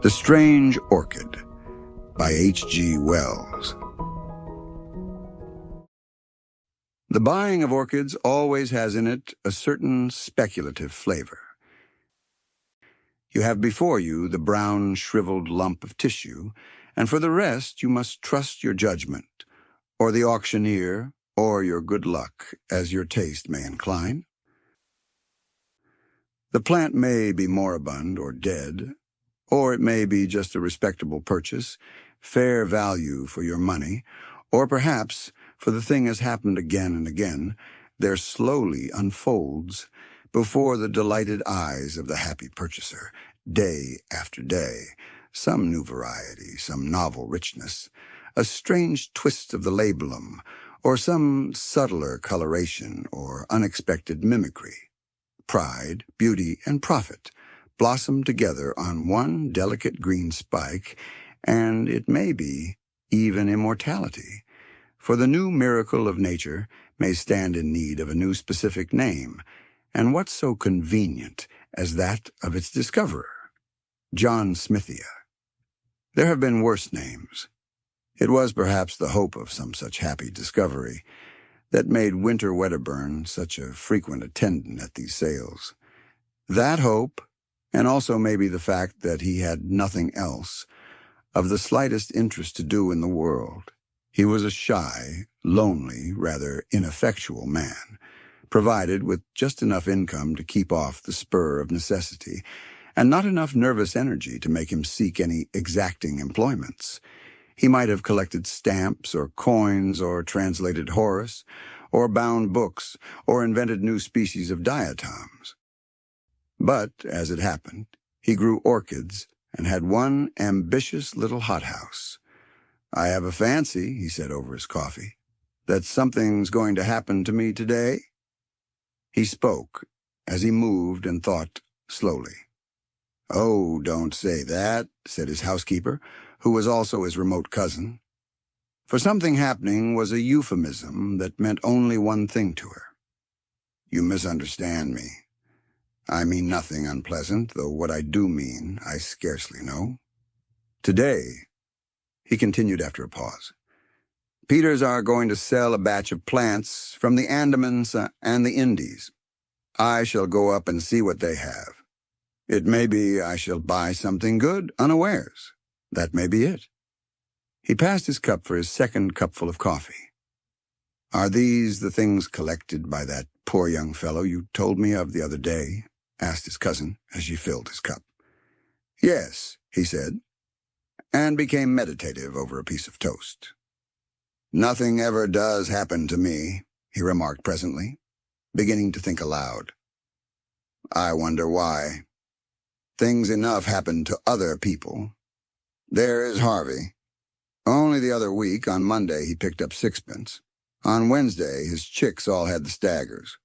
The Strange Orchid by H.G. Wells. The buying of orchids always has in it a certain speculative flavor. You have before you the brown, shriveled lump of tissue, and for the rest you must trust your judgment, or the auctioneer, or your good luck, as your taste may incline. The plant may be moribund or dead, or it may be just a respectable purchase, fair value for your money, or perhaps, for the thing has happened again and again, there slowly unfolds before the delighted eyes of the happy purchaser, day after day, some new variety, some novel richness, a strange twist of the labellum, or some subtler coloration or unexpected mimicry. Pride, beauty, and profit blossom together on one delicate green spike, and it may be even immortality. For the new miracle of nature may stand in need of a new specific name, and what so convenient as that of its discoverer, John Smithia? There have been worse names. It was perhaps the hope of some such happy discovery that made Winter Wedderburn such a frequent attendant at these sales. That hope, and also maybe the fact that he had nothing else of the slightest interest to do in the world. He was a shy, lonely, rather ineffectual man, provided with just enough income to keep off the spur of necessity, and not enough nervous energy to make him seek any exacting employments. He might have collected stamps or coins or translated Horace, or bound books, or invented new species of diatoms. But, as it happened, he grew orchids and had one ambitious little hothouse. "I have a fancy," he said over his coffee, "that something's going to happen to me today." He spoke as he moved and thought slowly. "Oh, don't say that," said his housekeeper, who was also his remote cousin. For something happening was a euphemism that meant only one thing to her. "You misunderstand me. I mean nothing unpleasant, though what I do mean I scarcely know. Today," he continued after a pause, "Peters are going to sell a batch of plants from the Andamans and the Indies. I shall go up and see what they have. It may be I shall buy something good unawares. That may be it." He passed his cup for his second cupful of coffee. "Are these the things collected by that poor young fellow you told me of the other day?" asked his cousin as she filled his cup. "Yes," he said, and became meditative over a piece of toast. "Nothing ever does happen to me," he remarked presently, beginning to think aloud. "I wonder why. Things enough happen to other people. There is Harvey. Only the other week, on Monday, he picked up sixpence. On Wednesday, his chicks all had the staggers.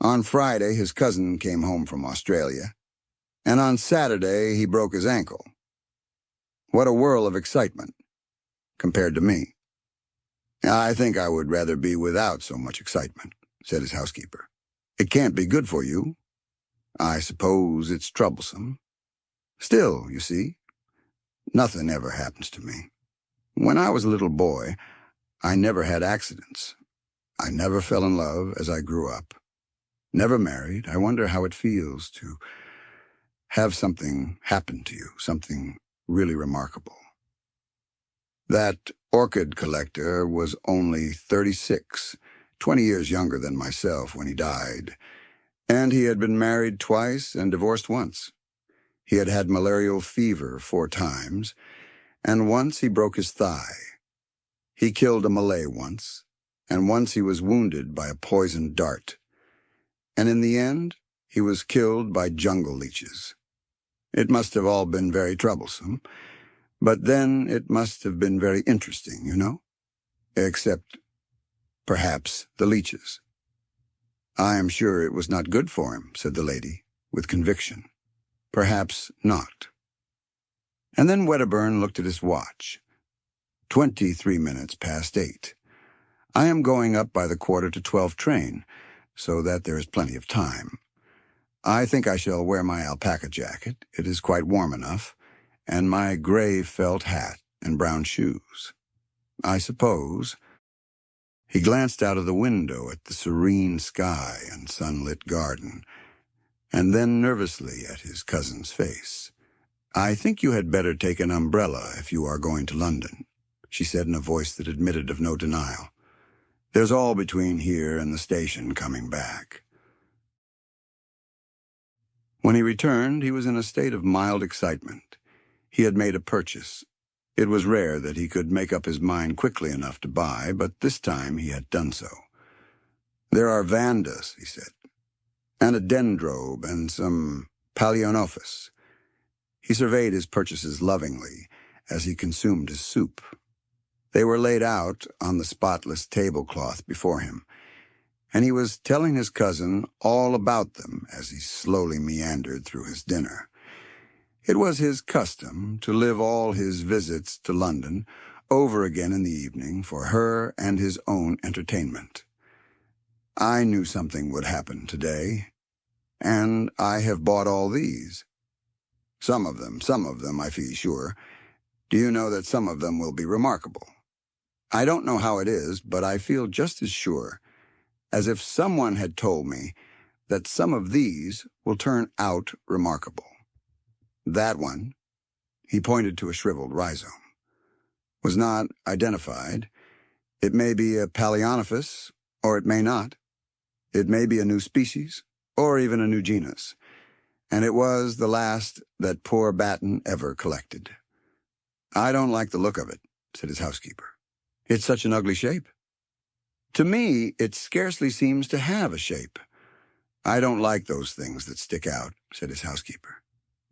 On Friday, his cousin came home from Australia. And on Saturday, he broke his ankle. What a whirl of excitement, compared to me." "I think I would rather be without so much excitement," said his housekeeper. "It can't be good for you. I suppose it's troublesome. Still, you see, nothing ever happens to me. When I was a little boy, I never had accidents. I never fell in love as I grew up. Never married. I wonder how it feels to have something happen to you, something really remarkable." That orchid collector was only 36, 20 years younger than myself when he died, and he had been married twice and divorced once. He had had malarial fever 4 times, and once he broke his thigh. He killed a Malay once, and once he was wounded by a poisoned dart. And in the end, he was killed by jungle leeches. It must have all been very troublesome, but then it must have been very interesting, you know? Except, perhaps, the leeches. "I am sure it was not good for him," said the lady, with conviction. "Perhaps not." And then Wedderburn looked at his watch. 23 minutes past 8. "I am going up by the 11:45 train, so that there is plenty of time. I think I shall wear my alpaca jacket. It is quite warm enough, and my gray felt hat and brown shoes. I suppose. He glanced out of the window at the serene sky and sunlit garden, and then nervously at his cousin's face. "I think you had better take an umbrella if you are going to London," she said in a voice that admitted of no denial. "There's all between here and the station coming back." When he returned, he was in a state of mild excitement. He had made a purchase. It was rare that he could make up his mind quickly enough to buy, but this time he had done so. "There are vandas," he said, "and a dendrobe and some palaeonophis." He surveyed his purchases lovingly as he consumed his soup. They were laid out on the spotless tablecloth before him, and he was telling his cousin all about them as he slowly meandered through his dinner. It was his custom to live all his visits to London over again in the evening for her and his own entertainment. "I knew something would happen today, and I have bought all these. Some of them, I feel sure. Do you know that some of them will be remarkable? I don't know how it is, but I feel just as sure as if someone had told me that some of these will turn out remarkable. That one," he pointed to a shriveled rhizome, "was not identified. It may be a palaeonophis, or it may not. It may be a new species, or even a new genus. And it was the last that poor Batten ever collected." "I don't like the look of it," said his housekeeper. "It's such an ugly shape." "To me, it scarcely seems to have a shape." "I don't like those things that stick out," said his housekeeper.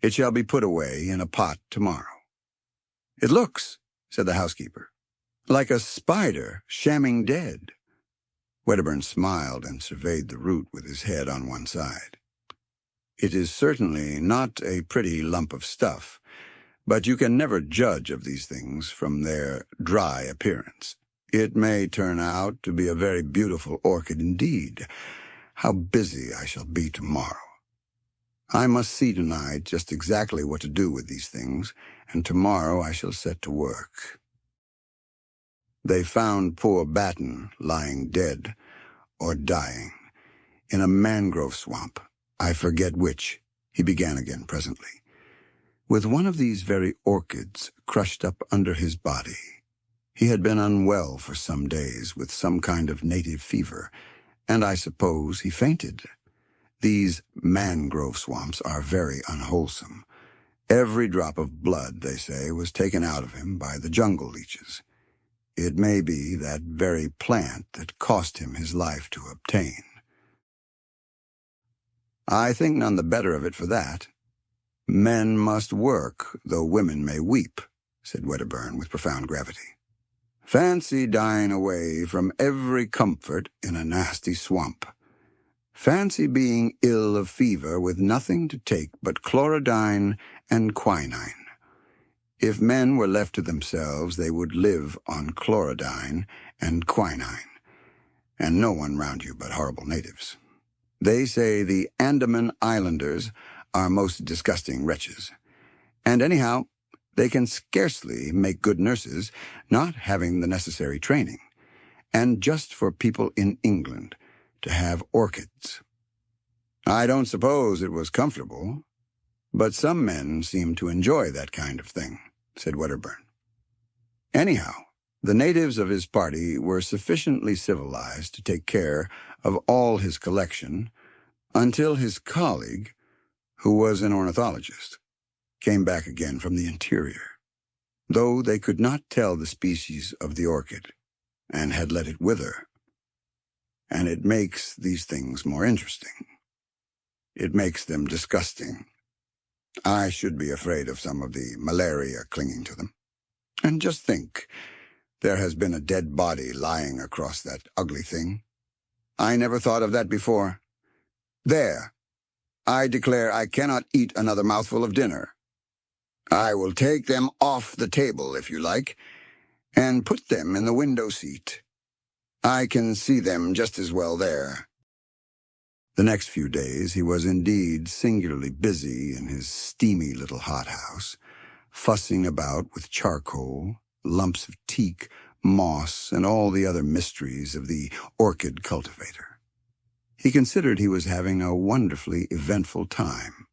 "It shall be put away in a pot tomorrow." "It looks," said the housekeeper, "like a spider shamming dead." Wedderburn smiled and surveyed the root with his head on one side. "It is certainly not a pretty lump of stuff, but you can never judge of these things from their dry appearance. It may turn out to be a very beautiful orchid indeed. How busy I shall be tomorrow. I must see tonight just exactly what to do with these things, and tomorrow I shall set to work." They found poor Batten lying dead, or dying, in a mangrove swamp. "I forget which," he began again presently, "with one of these very orchids crushed up under his body. He had been unwell for some days with some kind of native fever, and I suppose he fainted. These mangrove swamps are very unwholesome. Every drop of blood, they say, was taken out of him by the jungle leeches. It may be that very plant that cost him his life to obtain." "I think none the better of it for that. Men must work, though women may weep," said Wedderburn with profound gravity. "Fancy dying away from every comfort in a nasty swamp. Fancy being ill of fever with nothing to take but chlorodyne and quinine. If men were left to themselves, they would live on chlorodyne and quinine, and no one round you but horrible natives. They say the Andaman Islanders are most disgusting wretches. And anyhow, they can scarcely make good nurses, not having the necessary training. And just for people in England to have orchids. I don't suppose it was comfortable, but some men seem to enjoy that kind of thing," said Wedderburn. Anyhow, the natives of his party were sufficiently civilized to take care of all his collection until his colleague, who was an ornithologist, came back again from the interior, though they could not tell the species of the orchid, and had let it wither. And it makes these things more interesting. It makes them disgusting. I should be afraid of some of the malaria clinging to them. And just think, there has been a dead body lying across that ugly thing. I never thought of that before. There, I declare I cannot eat another mouthful of dinner. I will take them off the table, if you like, and put them in the window seat. I can see them just as well there." The next few days he was indeed singularly busy in his steamy little hothouse, fussing about with charcoal, lumps of teak, moss, and all the other mysteries of the orchid cultivator. He considered he was having a wonderfully eventful time.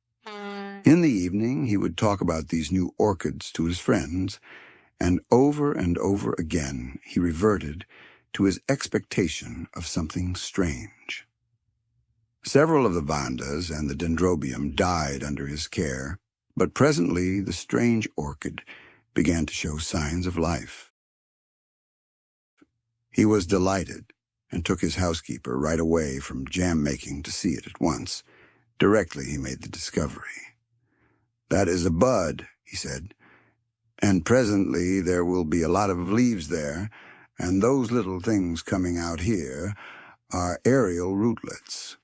In the evening, he would talk about these new orchids to his friends, and over again he reverted to his expectation of something strange. Several of the vandas and the dendrobium died under his care, but presently the strange orchid began to show signs of life. He was delighted and took his housekeeper right away from jam-making to see it at once. Directly he made the discovery. "That is a bud," he said, "and presently there will be a lot of leaves there, and those little things coming out here are aerial rootlets.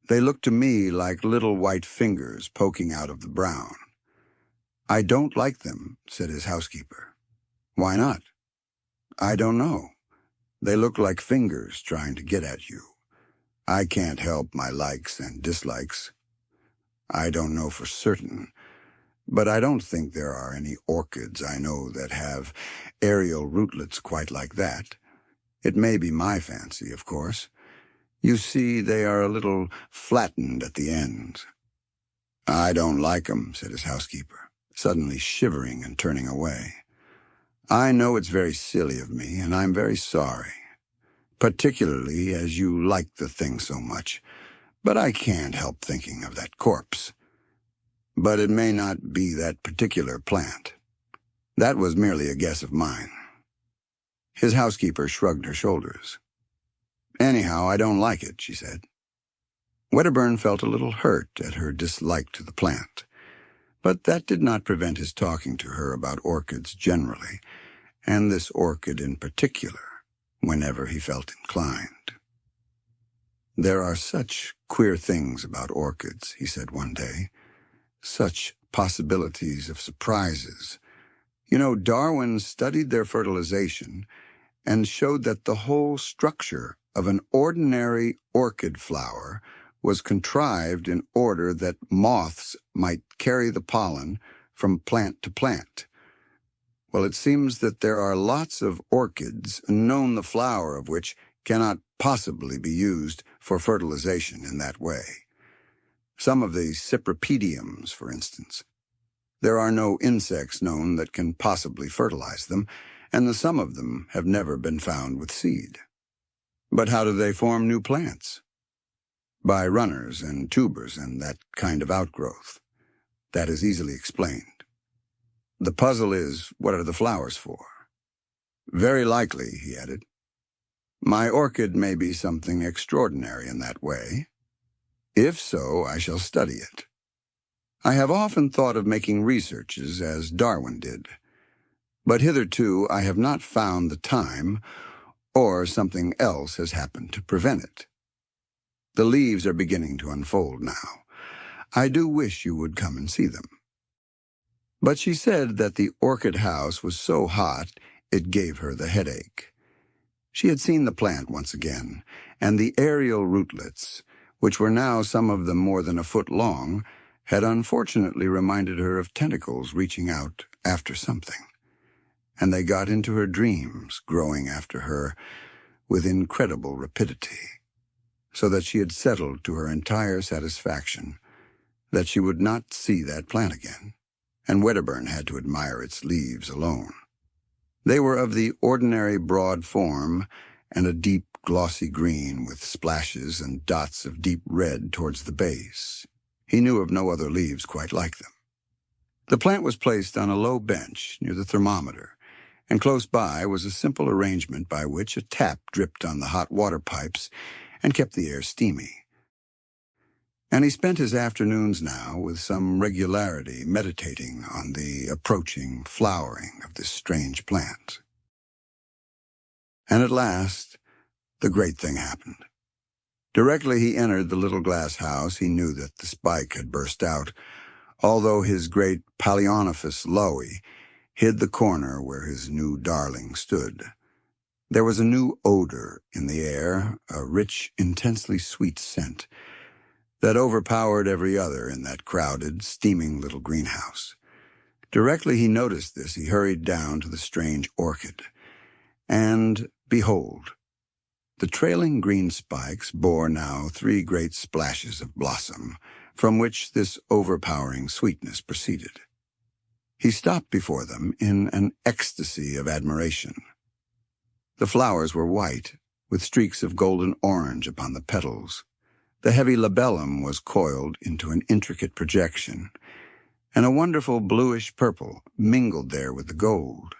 They look to me like little white fingers poking out of the brown." "I don't like them," said his housekeeper. "Why not?" "I don't know. They look like fingers trying to get at you. I can't help my likes and dislikes. I don't know for certain, but I don't think there are any orchids I know that have aerial rootlets quite like that. It may be my fancy, of course. You see, they are a little flattened at the ends." "I don't like 'em," said his housekeeper, suddenly shivering and turning away. "I know it's very silly of me, and I'm very sorry, particularly as you like the thing so much, but I can't help thinking of that corpse. But it may not be that particular plant. That was merely a guess of mine." His housekeeper shrugged her shoulders. "Anyhow, I don't like it," she said. Wedderburn felt a little hurt at her dislike to the plant, but that did not prevent his talking to her about orchids generally, and this orchid in particular, whenever he felt inclined. "There are such queer things about orchids," he said one day. "Such possibilities of surprises. You know, Darwin studied their fertilization and showed that the whole structure of an ordinary orchid flower was contrived in order that moths might carry the pollen from plant to plant. Well, it seems that there are lots of orchids, known the flower of which cannot possibly be used for fertilization in that way. Some of the cypripediums, for instance. There are no insects known that can possibly fertilize them, and some of them have never been found with seed. But how do they form new plants? By runners and tubers and that kind of outgrowth. That is easily explained. The puzzle is, what are the flowers for? Very likely," he added. "My orchid may be something extraordinary in that way. If so, I shall study it. I have often thought of making researches as Darwin did, but hitherto I have not found the time, or something else has happened to prevent it. The leaves are beginning to unfold now. I do wish you would come and see them." But she said that the orchid house was so hot it gave her the headache. She had seen the plant once again, and the aerial rootlets, which were now some of them more than a foot long, had unfortunately reminded her of tentacles reaching out after something, and they got into her dreams, growing after her with incredible rapidity, so that she had settled to her entire satisfaction that she would not see that plant again, and Wedderburn had to admire its leaves alone. They were of the ordinary broad form and a deep glossy green with splashes and dots of deep red towards the base. He knew of no other leaves quite like them. The plant was placed on a low bench near the thermometer, and close by was a simple arrangement by which a tap dripped on the hot water pipes and kept the air steamy. And he spent his afternoons now with some regularity meditating on the approaching flowering of this strange plant. And at last, the great thing happened. Directly he entered the little glass house, he knew that the spike had burst out, although his great Palaeonophis lowy hid the corner where his new darling stood. There was a new odor in the air, a rich, intensely sweet scent, that overpowered every other in that crowded, steaming little greenhouse. Directly he noticed this, he hurried down to the strange orchid. And, behold, the trailing green spikes bore now 3 great splashes of blossom, from which this overpowering sweetness proceeded. He stopped before them in an ecstasy of admiration. The flowers were white, with streaks of golden orange upon the petals. The heavy labellum was coiled into an intricate projection, and a wonderful bluish purple mingled there with the gold.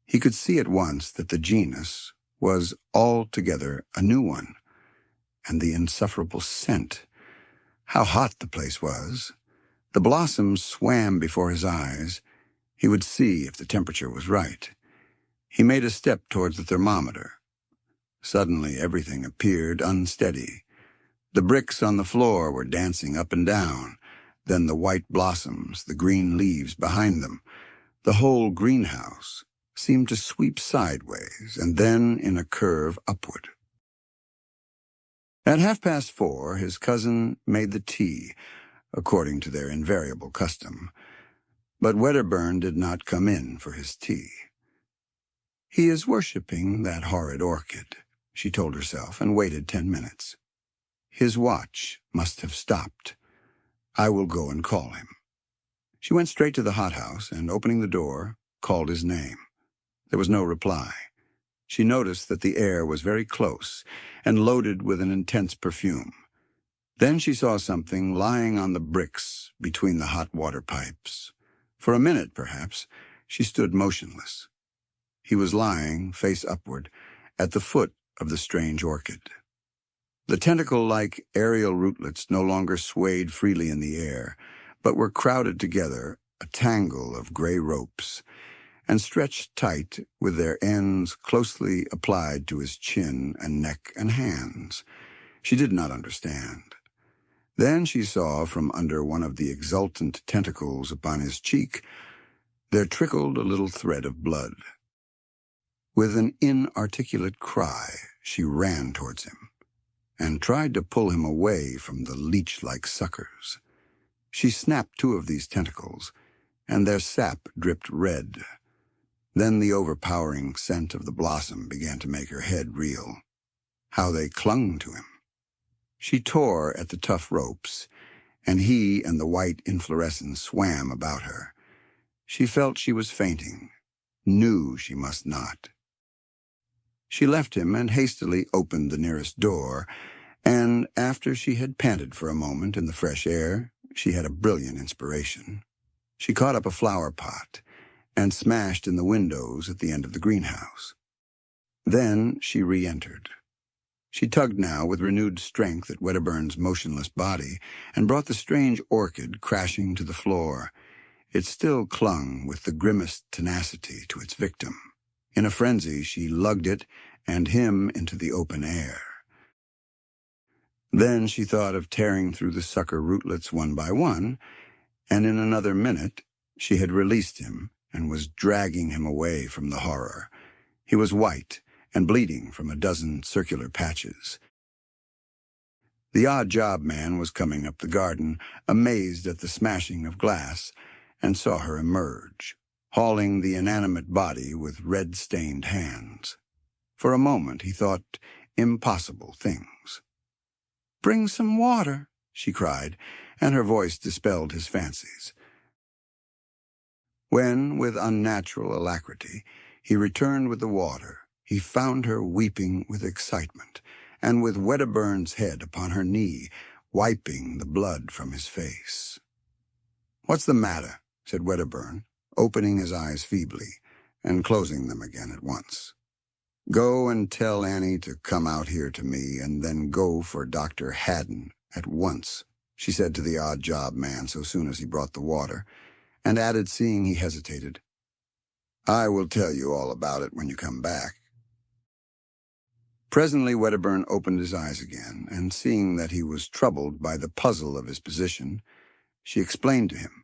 He could see at once that the genus was altogether a new one, and the insufferable scent. How hot the place was! The blossoms swam before his eyes. He would see if the temperature was right. He made a step towards the thermometer. Suddenly everything appeared unsteady. The bricks on the floor were dancing up and down, then the white blossoms, the green leaves behind them. The whole greenhouse seemed to sweep sideways and then in a curve upward. At 4:30, his cousin made the tea, according to their invariable custom. But Wedderburn did not come in for his tea. "He is worshipping that horrid orchid," she told herself, and waited 10 minutes. His watch must have stopped. I will go and call him. She went straight to the hothouse and, opening the door, called his name. There was no reply. She noticed that the air was very close and loaded with an intense perfume. Then she saw something lying on the bricks between the hot water pipes. For a minute, perhaps, she stood motionless. He was lying, face upward, at the foot of the strange orchid. The tentacle-like aerial rootlets no longer swayed freely in the air, but were crowded together, a tangle of gray ropes, and stretched tight with their ends closely applied to his chin and neck and hands. She did not understand. Then she saw from under one of the exultant tentacles upon his cheek there trickled a little thread of blood. With an inarticulate cry, she ran towards him and tried to pull him away from the leech-like suckers. She snapped 2 of these tentacles, and their sap dripped red. Then the overpowering scent of the blossom began to make her head reel. How they clung to him! She tore at the tough ropes, and he and the white inflorescence swam about her. She felt she was fainting, knew she must not. She left him and hastily opened the nearest door, and after she had panted for a moment in the fresh air, she had a brilliant inspiration. She caught up a flower pot and smashed in the windows at the end of the greenhouse. Then she re-entered. She tugged now with renewed strength at Wedderburn's motionless body and brought the strange orchid crashing to the floor. It still clung with the grimmest tenacity to its victim. In a frenzy, she lugged it and him into the open air. Then she thought of tearing through the sucker rootlets one by one, and in another minute she had released him and was dragging him away from the horror. He was white and bleeding from a dozen circular patches. The odd job man was coming up the garden, amazed at the smashing of glass, and saw her emerge, hauling the inanimate body with red-stained hands. For a moment he thought impossible things. "Bring some water," she cried, and her voice dispelled his fancies. When, with unnatural alacrity, he returned with the water, he found her weeping with excitement, and with Wedderburn's head upon her knee, wiping the blood from his face. "What's the matter?" said Wedderburn, opening his eyes feebly and closing them again at once. "Go and tell Annie to come out here to me, and then go for Dr. Haddon at once," she said to the odd job man so soon as he brought the water, and added, seeing he hesitated, "I will tell you all about it when you come back." Presently Wedderburn opened his eyes again, and seeing that he was troubled by the puzzle of his position, she explained to him.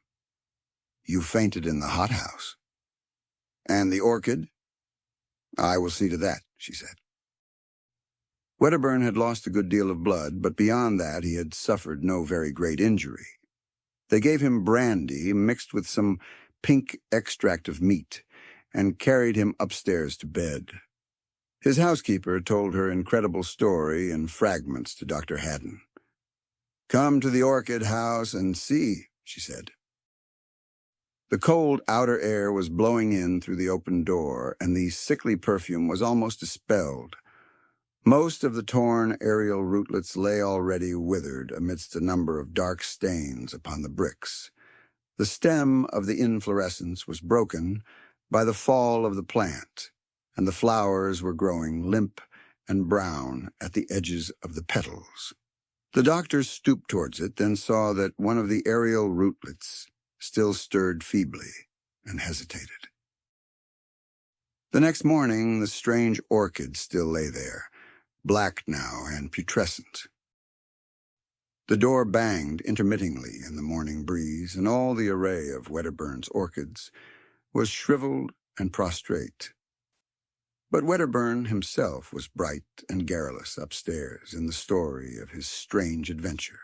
"You fainted in the hothouse." "And the orchid?" "I will see to that," she said. Wedderburn had lost a good deal of blood, but beyond that he had suffered no very great injury. They gave him brandy mixed with some pink extract of meat and carried him upstairs to bed. His housekeeper told her incredible story in fragments to Dr. Haddon. "Come to the orchid house and see," she said. The cold outer air was blowing in through the open door, and the sickly perfume was almost dispelled. Most of the torn aerial rootlets lay already withered amidst a number of dark stains upon the bricks. The stem of the inflorescence was broken by the fall of the plant, and the flowers were growing limp and brown at the edges of the petals. The doctor stooped towards it, then saw that one of the aerial rootlets still stirred feebly and hesitated. The next morning, the strange orchid still lay there, black now and putrescent. The door banged intermittingly in the morning breeze, and all the array of Wedderburn's orchids was shriveled and prostrate. But Wedderburn himself was bright and garrulous upstairs in the story of his strange adventure.